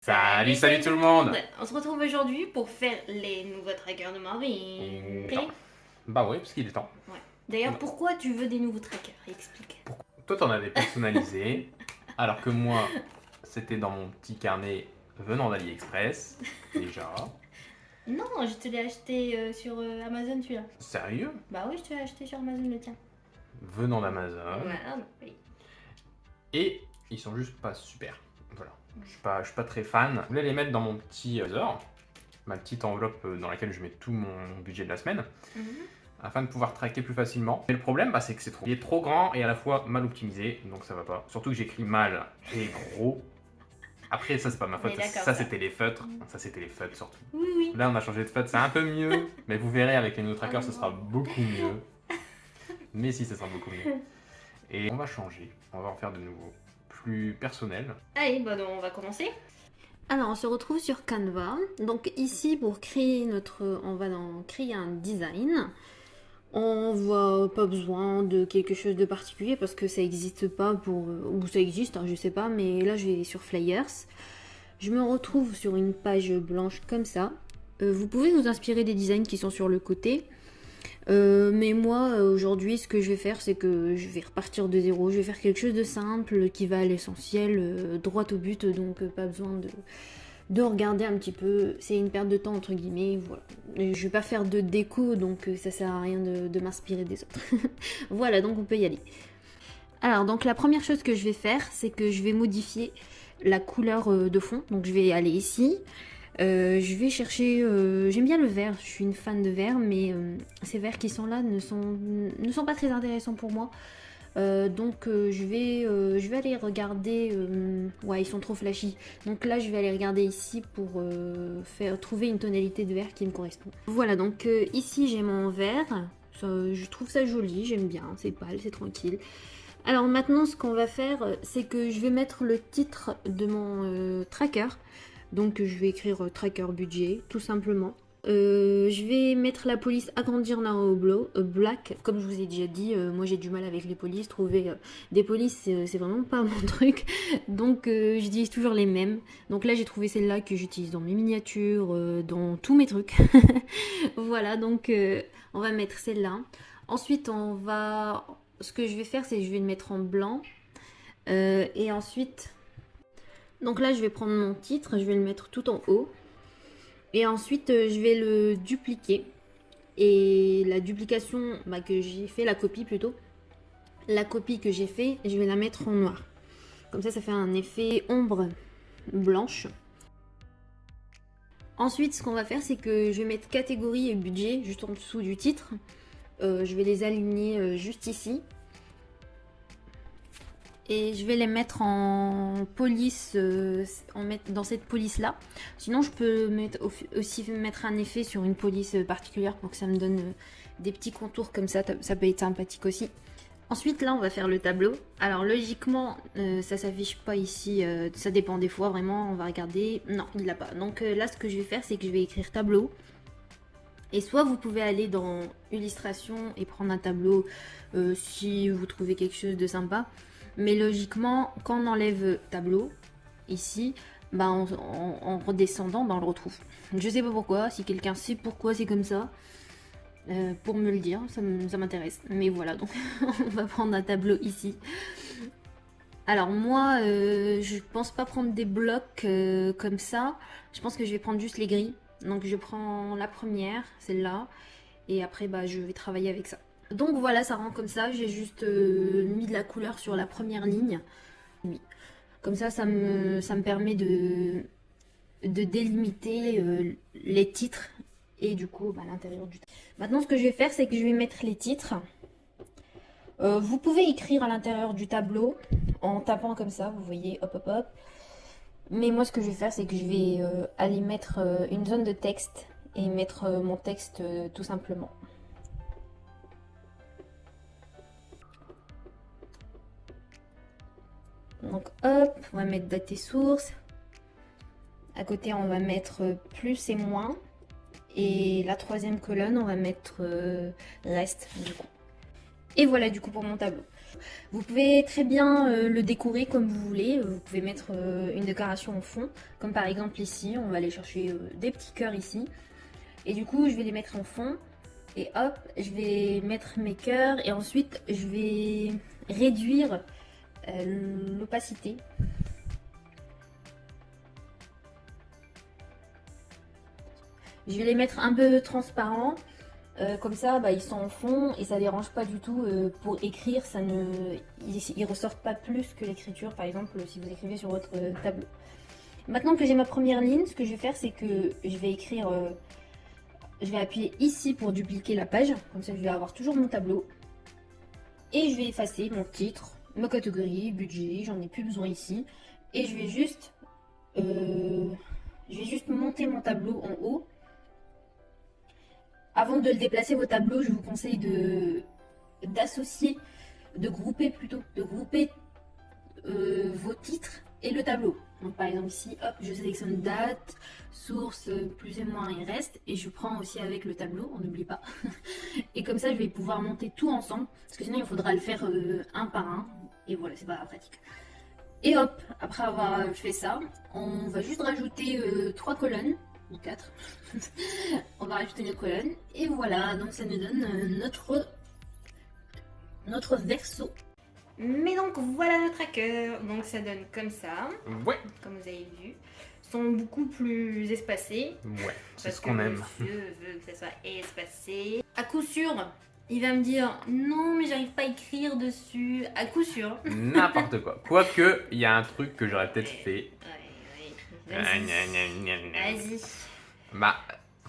Salut tout le monde. On se retrouve aujourd'hui pour faire les nouveaux trackers de Marvin. Temps. Bah oui, parce qu'il est temps. Ouais. D'ailleurs, pourquoi tu veux des nouveaux trackers? Explique. Toi, t'en as des personnalisés, alors que moi, c'était dans mon petit carnet venant d'AliExpress, déjà. Non, je te l'ai acheté sur Amazon celui-là. Sérieux? Bah oui, je te l'ai acheté sur Amazon le tien. Venant d'Amazon. Voilà, oui. Et ils sont juste pas super. Voilà. Je suis pas très fan. Je voulais les mettre dans mon petit trésor, ma petite enveloppe dans laquelle je mets tout mon budget de la semaine. Afin de pouvoir traquer plus facilement. Mais le problème, c'est que il est trop grand et à la fois mal optimisé, donc ça va pas. Surtout que j'écris mal et gros. Après, ça c'est pas ma faute, ça c'était les feutres. Ça c'était les feutres surtout. Oui, oui. Là on a changé de feutre, c'est un peu mieux, mais vous verrez avec les nouveaux trackers ce sera beaucoup mieux. Mais si, ça sera beaucoup mieux. Et on va changer, on va en faire de nouveau plus personnel. Allez, bah donc on va commencer. Alors on se retrouve sur Canva. Donc ici pour créer on va créer un design. On voit pas besoin de quelque chose de particulier parce que ça existe pas ou ça existe, hein, je sais pas, mais là je vais sur Flyers. Je me retrouve sur une page blanche comme ça. Vous pouvez vous inspirer des designs qui sont sur le côté. Mais moi aujourd'hui ce que je vais faire c'est que je vais repartir de zéro. Je vais faire quelque chose de simple qui va à l'essentiel, droit au but, donc pas besoin de regarder un petit peu, c'est une perte de temps entre guillemets, voilà. Et je vais pas faire de déco, donc ça sert à rien de m'inspirer des autres. Voilà, donc on peut y aller. Alors, donc la première chose que je vais faire, c'est que je vais modifier la couleur de fond. Donc je vais aller ici. Je vais chercher, j'aime bien le vert, je suis une fan de vert, mais ces verts qui sont là ne sont pas très intéressants pour moi. Donc je vais aller regarder, ouais ils sont trop flashy, donc là je vais aller regarder ici pour trouver une tonalité de vert qui me correspond. Voilà, donc ici j'ai mon vert, je trouve ça joli, j'aime bien, c'est pâle, c'est tranquille. Alors maintenant ce qu'on va faire c'est que je vais mettre le titre de mon tracker, donc je vais écrire tracker budget tout simplement. Je vais mettre la police agrandir narrow black. Comme je vous ai déjà dit, moi j'ai du mal avec les polices. Trouver des polices, c'est vraiment pas mon truc. Donc j'utilise toujours les mêmes. Donc là j'ai trouvé celle-là que j'utilise dans mes miniatures, dans tous mes trucs. Voilà, donc on va mettre celle-là. Ensuite ce que je vais faire, c'est que je vais le mettre en blanc. Et ensuite, donc là je vais prendre mon titre, je vais le mettre tout en haut. Et ensuite, je vais le dupliquer. Et la duplication que j'ai fait, la copie plutôt, la copie que j'ai fait, je vais la mettre en noir. Comme ça fait un effet ombre blanche. Ensuite, ce qu'on va faire, c'est que je vais mettre catégorie et budget juste en dessous du titre. Je vais les aligner juste ici. Et je vais les mettre en police, dans cette police là. Sinon je peux aussi mettre un effet sur une police particulière pour que ça me donne des petits contours comme ça, ça peut être sympathique aussi. Ensuite là on va faire le tableau. Alors logiquement ça s'affiche pas ici, ça dépend des fois vraiment, on va regarder. Non il l'a pas. Donc là ce que je vais faire c'est que je vais écrire tableau. Et soit vous pouvez aller dans illustration et prendre un tableau si vous trouvez quelque chose de sympa. Mais logiquement, quand on enlève tableau, ici, en redescendant, on le retrouve. Je sais pas pourquoi, si quelqu'un sait pourquoi c'est comme ça, pour me le dire, ça m'intéresse. Mais voilà, donc on va prendre un tableau ici. Alors moi, je pense pas prendre des blocs comme ça. Je pense que je vais prendre juste les grilles. Donc je prends la première, celle-là, et après je vais travailler avec ça. Donc voilà, ça rend comme ça, j'ai juste mis de la couleur sur la première ligne. Comme ça me permet de délimiter les titres et du coup l'intérieur du... Maintenant ce que je vais faire, c'est que je vais mettre les titres. Vous pouvez écrire à l'intérieur du tableau en tapant comme ça, vous voyez, hop hop hop. Mais moi ce que je vais faire, c'est que je vais aller mettre une zone de texte et mettre mon texte tout simplement. Donc hop, on va mettre date et source. À côté, on va mettre plus et moins. Et la troisième colonne, on va mettre reste du coup. Et voilà du coup pour mon tableau. Vous pouvez très bien le décorer comme vous voulez. Vous pouvez mettre une décoration en fond, comme par exemple ici. On va aller chercher des petits cœurs ici. Et du coup, je vais les mettre en fond. Et hop, je vais mettre mes cœurs. Et ensuite, je vais réduire l'opacité. Je vais les mettre un peu transparents. Comme ça, ils sont en fond et ça dérange pas du tout. Pour écrire, ils ressortent pas plus que l'écriture, par exemple, si vous écrivez sur votre tableau. Maintenant que j'ai ma première ligne, ce que je vais faire, c'est que je vais écrire... je vais appuyer ici pour dupliquer la page. Comme ça, je vais avoir toujours mon tableau. Et je vais effacer mon titre, ma catégorie, budget. J'en ai plus besoin ici. Et je vais juste monter mon tableau en haut. Avant de le déplacer vos tableaux, je vous conseille d'associer, de grouper vos titres et le tableau. Donc par exemple ici, hop, je sélectionne date, source, plus et moins et reste, et je prends aussi avec le tableau, on n'oublie pas. Et comme ça, je vais pouvoir monter tout ensemble, parce que sinon il faudra le faire un par un, et voilà, c'est pas pratique. Et hop, après avoir fait ça, on va juste rajouter 3 colonnes. 4. On va rajouter les colonnes et voilà, donc ça nous donne notre verso. Mais donc voilà notre hacker. Donc ça donne comme ça. Ouais. Comme vous avez vu. Ils sont beaucoup plus espacés. Ouais, c'est Parce ce qu'on que aime. monsieur veut que ça soit espacé. À coup sûr, il va me dire non mais j'arrive pas à écrire dessus. À coup sûr. N'importe quoi. Quoique, il y a un truc que j'aurais peut-être fait. Ouais. Vas-y. Bah,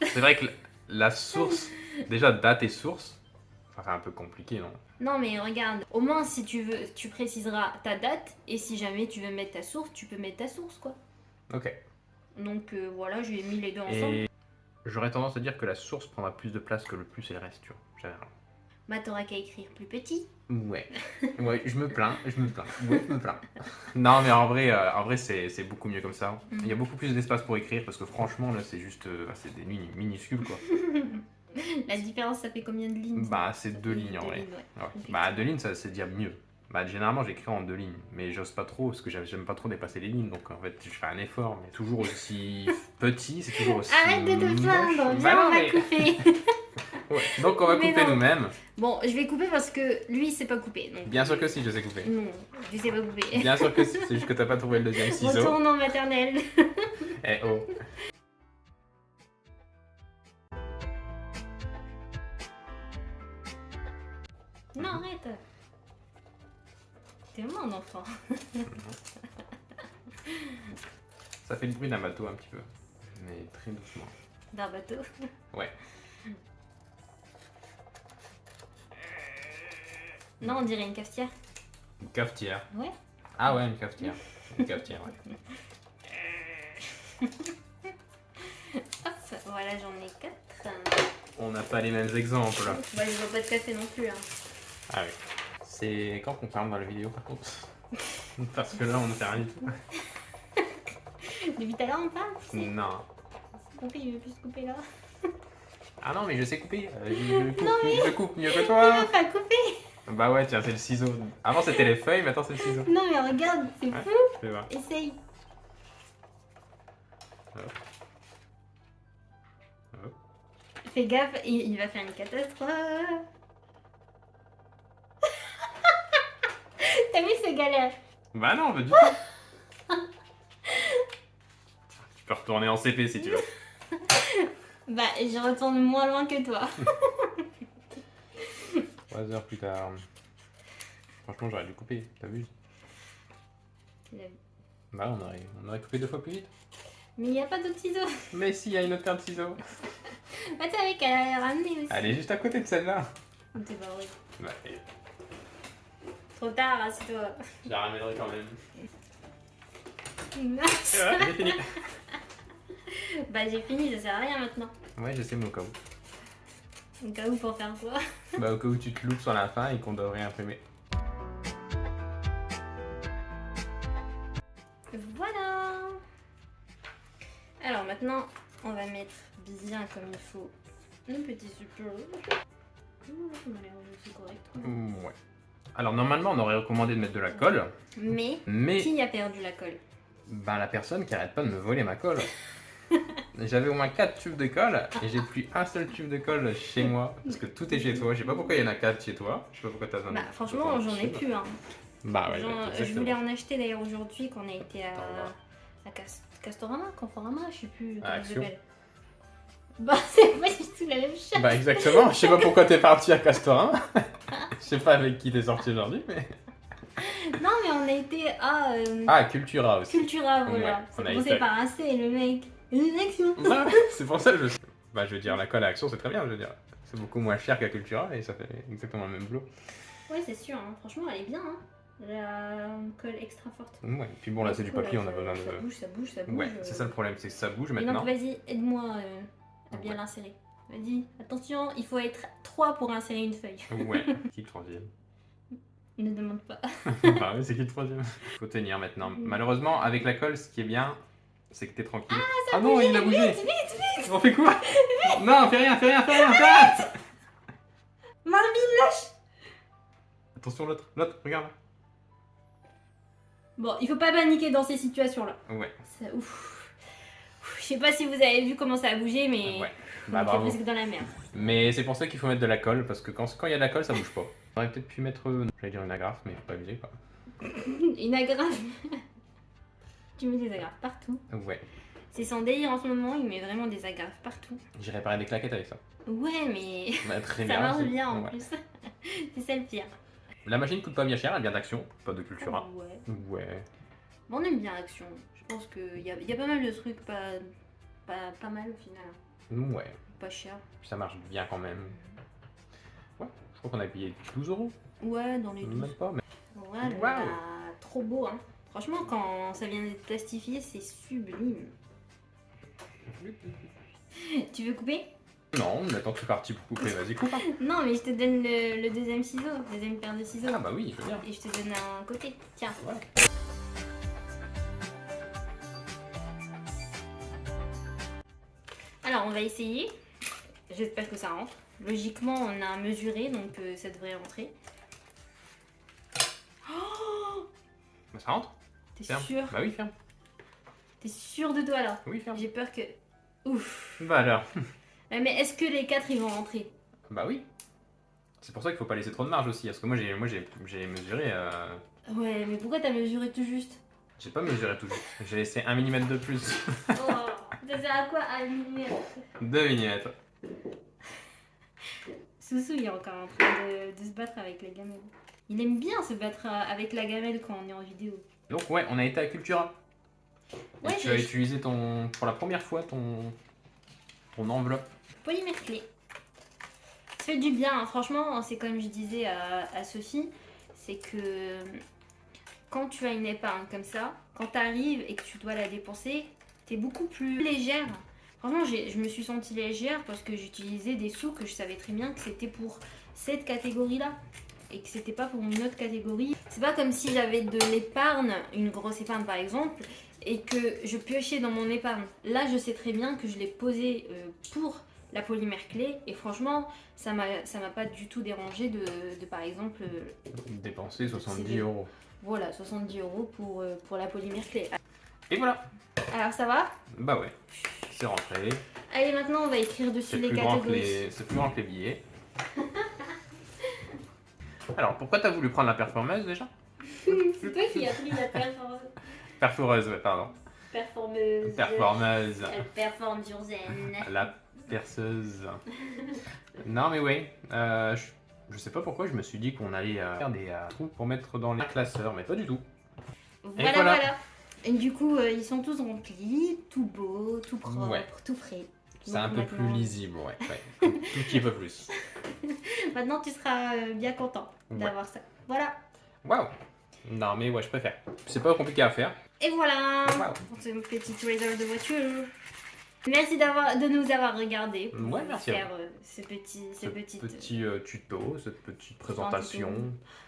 c'est vrai que la source, déjà date et source, enfin, c'est un peu compliqué, non? Non mais regarde, au moins si tu veux, tu préciseras ta date et si jamais tu veux mettre ta source, tu peux mettre ta source quoi. Ok. Donc voilà, j'ai mis les deux ensemble. Et j'aurais tendance à dire que la source prendra plus de place que le plus et le reste, tu vois. Bah t'auras qu'à écrire plus petit. Ouais. Ouais, je me plains. Ouais, je me plains. Non, mais en vrai c'est beaucoup mieux comme ça. Il y a beaucoup plus d'espace pour écrire parce que franchement, là, c'est juste. C'est des lignes minuscules, quoi. La différence, ça fait combien de lignes? Bah, c'est 2 lignes en vrai. Lignes, ouais. Ouais. Bah, 2 lignes, ça c'est déjà mieux. Bah, généralement, j'écris en 2 lignes, mais j'ose pas trop parce que j'aime pas trop dépasser les lignes. Donc en fait, je fais un effort, mais toujours aussi petit, c'est toujours aussi. Arrête de te moche. plaindre, Bah viens, non, on va mais- couper. Ouais. Donc on va Mais couper non. nous-mêmes. Bon, je vais couper parce que lui, il sait pas couper. Donc... Bien sûr que si, je sais couper. Non, je sais pas couper. Bien sûr que si, c'est juste que t'as pas trouvé le deuxième ciseau. Retourne en maternelle. Eh oh. Non, arrête. T'es mon enfant. Ça fait le bruit d'un bateau un petit peu, mais très doucement. D'un bateau. Ouais. Non, on dirait une cafetière. Une cafetière. Ouais. Ah ouais, une cafetière. Une cafetière, ouais. Hop, voilà, j'en ai 4. On n'a pas les mêmes exemples. Bah, je vois pas de café non plus. Hein. Ah oui. C'est quand qu'on ferme dans la vidéo par contre? Parce que là on ne fait rien du tout. Depuis tout à l'heure, on parle. Non. Couper, il veut plus se couper là. Ah non mais je sais couper. Non, mais- Je coupe mieux que Il toi. veut pas couper. Bah ouais tiens c'est le ciseau. Avant c'était les feuilles, maintenant c'est le ciseau. Non, mais regarde, c'est Ouais. fou. Je vais voir. Essaye. Hop. Fais gaffe, il va faire une catastrophe. T'as vu, c'est galère. Bah non, pas du tout. Tu peux retourner en CP si tu veux. Bah, je retourne moins loin que toi. 3 heures plus tard. Franchement, j'aurais dû couper, t'as vu? Bah, on aurait coupé 2 fois plus vite. Mais il n'y a pas d'autres ciseaux. Mais si, il y a une autre paire de ciseaux. Ah, t'as vu qu'elle a ramené aussi. Elle est juste à côté de celle-là. C'est pas vrai. Bah, et Trop tard, assieds-toi. je la ramènerai quand même. Mince. Et voilà, j'ai fini. Bah, j'ai fini, ça sert à rien maintenant. Ouais, je sais, mais au cas où. Au cas où pour faire quoi? Bah, au cas où tu te loupes sur la fin et qu'on doit réimprimer. Voilà. Alors maintenant, on va mettre bien comme il faut le petit support. Ça m'a l'air aussi correct. Ouais. Alors normalement on aurait recommandé de mettre de la colle, Mais mais qui a perdu la colle? ben, la personne qui arrête pas de me voler ma colle. J'avais au moins 4 tubes de colle et j'ai plus un seul tube de colle chez moi parce que tout est chez toi. Je sais pas pourquoi il y en a 4 chez toi. Je sais pas pourquoi t'as besoin de. Bah franchement, j'en ai plus. Hein. Bah ouais, Je voulais en acheter d'ailleurs aujourd'hui quand on a été Attends, à Castorama, Conforama, je sais plus comment ça Action. s'appelle. Bah c'est pas du tout la même chose. Bah exactement, je sais pas pourquoi t'es parti à Castorama. Je sais pas avec qui t'es sorti aujourd'hui, mais. Non mais on a été à Ah, Cultura aussi. Cultura, voilà. Ouais, C'est on a commencé été- par un C, le mec. Une action. Bah, c'est pour ça que je. Bah, je veux dire, la colle à Action, c'est très bien, je veux dire. C'est beaucoup moins cher qu'à Cultura et ça fait exactement le même boulot. Ouais, c'est sûr, hein. Franchement, elle est bien. Hein. La colle extra forte. Ouais, puis bon, là, c'est du papier, on a besoin Ça de. bouge, ça bouge, ça bouge. Ouais, c'est ça le problème, c'est que ça bouge Et donc, maintenant. vas-y, aide-moi à bien Ouais. l'insérer. Vas-y, attention, il faut être 3 pour insérer une feuille. Ouais, qui le troisième? Il ne demande pas. Bah oui, c'est qui le troisième? Faut tenir maintenant. Malheureusement, avec la colle, ce qui est bien, c'est que t'es tranquille. Ah non, il a bougé! Vite. On fait quoi? Non, fais rien, fais rien, fais rien, fais rien! Marvin, lâche. Attention, l'autre, regarde. Bon, il faut pas paniquer dans ces situations-là. Ouais, Ouf. Je sais pas si vous avez vu comment ça a bougé, mais ouais. on Bah était bravo. presque dans la merde. Mais c'est pour ça qu'il faut mettre de la colle, parce que quand il y a de la colle, ça bouge pas. On aurait peut-être pu mettre, j'allais dire une agrafe, mais faut pas abuser quoi. Une agrafe. Tu mets des agrafes partout. Ouais, C'est son délire en ce moment, il met vraiment des agrafes partout. j'ai réparé des claquettes avec ça. Ouais, mais Bah, très ça marche c'est- bien en ouais. plus. C'est ça le pire. La machine coûte pas bien cher, elle vient d'Action, pas de Cultura. Ouais. Ouais. Bon, on aime bien Action. Je pense qu'il y a pas mal de trucs pas mal au final. Ouais, Pas cher. puis ça marche bien quand même. Ouais, je crois qu'on a payé 12 €. Ouais, dans les 12. Même pas, mais. Ouais, Waouh. trop beau, hein. Franchement, quand ça vient d'être plastifié, c'est sublime. Tu veux couper? Non, mais attends, tu es parti pour couper, vas-y, coupe. Hein. Non, mais je te donne le deuxième ciseau, deuxième paire de ciseaux. Ah bah oui, je veux bien. Et je te donne un côté. Tiens. Ouais. Alors, on va essayer. J'espère que ça rentre. Logiquement, on a mesuré, donc ça devrait rentrer. Oh, Bah, ça rentre? t'es Ferme. sûr? Bah oui, ferme. T'es sûr de toi là? Oui, ferme. J'ai peur que... Ouf. Bah alors. Mais est-ce que les 4 ils vont rentrer? Bah oui. C'est pour ça qu'il faut pas laisser trop de marge aussi, parce que moi j'ai mesuré. Ouais, mais pourquoi t'as mesuré tout juste? J'ai pas mesuré tout juste. J'ai laissé 1 mm de plus. Oh, ça sert à quoi à millimétre? 2 mm. Soussou, il est encore en train de se battre avec la gamelle. Il aime bien se battre avec la gamelle quand on est en vidéo. Donc ouais, on a été à Cultura. Et Ouais, tu as utilisé pour la première fois ton enveloppe. Polymère clé. Ça fait du bien, hein. Franchement, c'est comme je disais à Sophie, c'est que quand tu as une épargne comme ça, quand tu arrives et que tu dois la dépenser, tu es beaucoup plus légère. Franchement, je me suis sentie légère parce que j'utilisais des sous que je savais très bien que c'était pour cette catégorie-là et que c'était pas pour une autre catégorie. C'est pas comme si j'avais de l'épargne, une grosse épargne par exemple, et que je piochais dans mon épargne. Là, je sais très bien que je l'ai posé pour la polymère clé et franchement, ça m'a pas du tout dérangé de par exemple, Dépenser 70 C'est- €. voilà, 70 € pour la polymère clé. Et voilà. Alors ça va? Bah ouais, c'est rentré. Allez, maintenant on va écrire dessus C'est les plus grand que catégories. c'est plus grand que les billets. Alors pourquoi t'as voulu prendre la performeuse déjà? C'est toi qui as pris la Perforeuse, ouais, pardon. performeuse. Performeuse. Elle performe sur zen. La perceuse. Non mais oui, je sais pas pourquoi je me suis dit qu'on allait faire des trous pour mettre dans les classeurs, mais pas du tout. Voilà, voilà. voilà. Et du coup, ils sont tous remplis, tout beau, tout propre, Ouais. tout frais. C'est un Donc peu plus maintenant- lisible, ouais. Tout petit peu plus. Maintenant, tu seras bien content Ouais. d'avoir ça. Voilà. Waouh. Non mais ouais, je préfère. C'est pas compliqué à faire. Et voilà Waouh. pour ce petit trailer de voiture. Merci de nous avoir regardé pour Ouais, merci à faire ce petit tuto, cette petite présentation.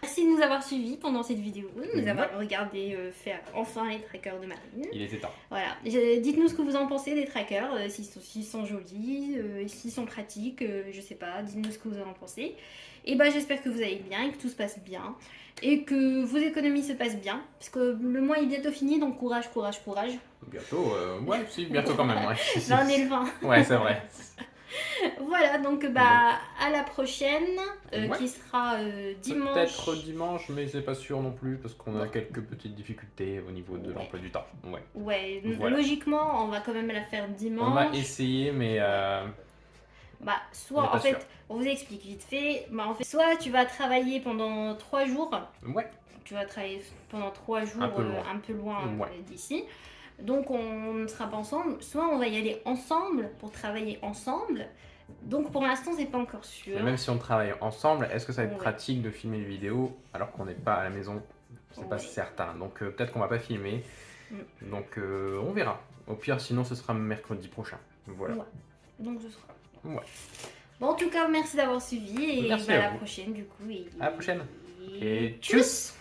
Merci de nous avoir suivis pendant cette vidéo, de nous Ouais. avoir regardé faire enfin les trackers de Marine. Il était temps. Voilà, dites-nous ce que vous en pensez des trackers, s'ils sont jolis, s'ils sont pratiques, je sais pas, dites-nous ce que vous en pensez. Et bah j'espère que vous allez bien et que tout se passe bien. Et que vos économies se passent bien. Parce que le mois est bientôt fini, donc courage, courage, courage. Bientôt, ouais, si, bientôt quand même, ouais. Si, si. Là on est le 20. Ouais, c'est vrai. Voilà, donc bah à la prochaine, Ouais. qui sera dimanche. Peut-être dimanche, mais c'est pas sûr non plus, parce qu'on a quelques petites difficultés au niveau de Ouais. l'emploi du temps. Ouais. Ouais, Voilà. logiquement, on va quand même la faire dimanche. On va essayer, mais Bah, on soit n'est pas en fait, sûr. on vous explique vite fait. Bah, en fait, soit tu vas travailler pendant 3 jours. Ouais. Tu vas travailler pendant 3 jours Un peu loin. un peu loin Ouais. d'ici. Donc on ne sera pas ensemble. Soit on va y aller ensemble pour travailler ensemble. Donc pour l'instant, c'est pas encore sûr. Mais même si on travaille ensemble, est-ce que ça va être Ouais. pratique de filmer une vidéo alors qu'on n'est pas à la maison? C'est pas Ouais. certain. Donc peut-être qu'on va pas filmer. Donc on verra. Au pire, sinon ce sera mercredi prochain. Voilà. Ouais. Donc ce sera. Ouais. Bon, en tout cas, merci d'avoir suivi et Merci bah, à à la vous. prochaine du coup. À la prochaine. Et Et tchuss!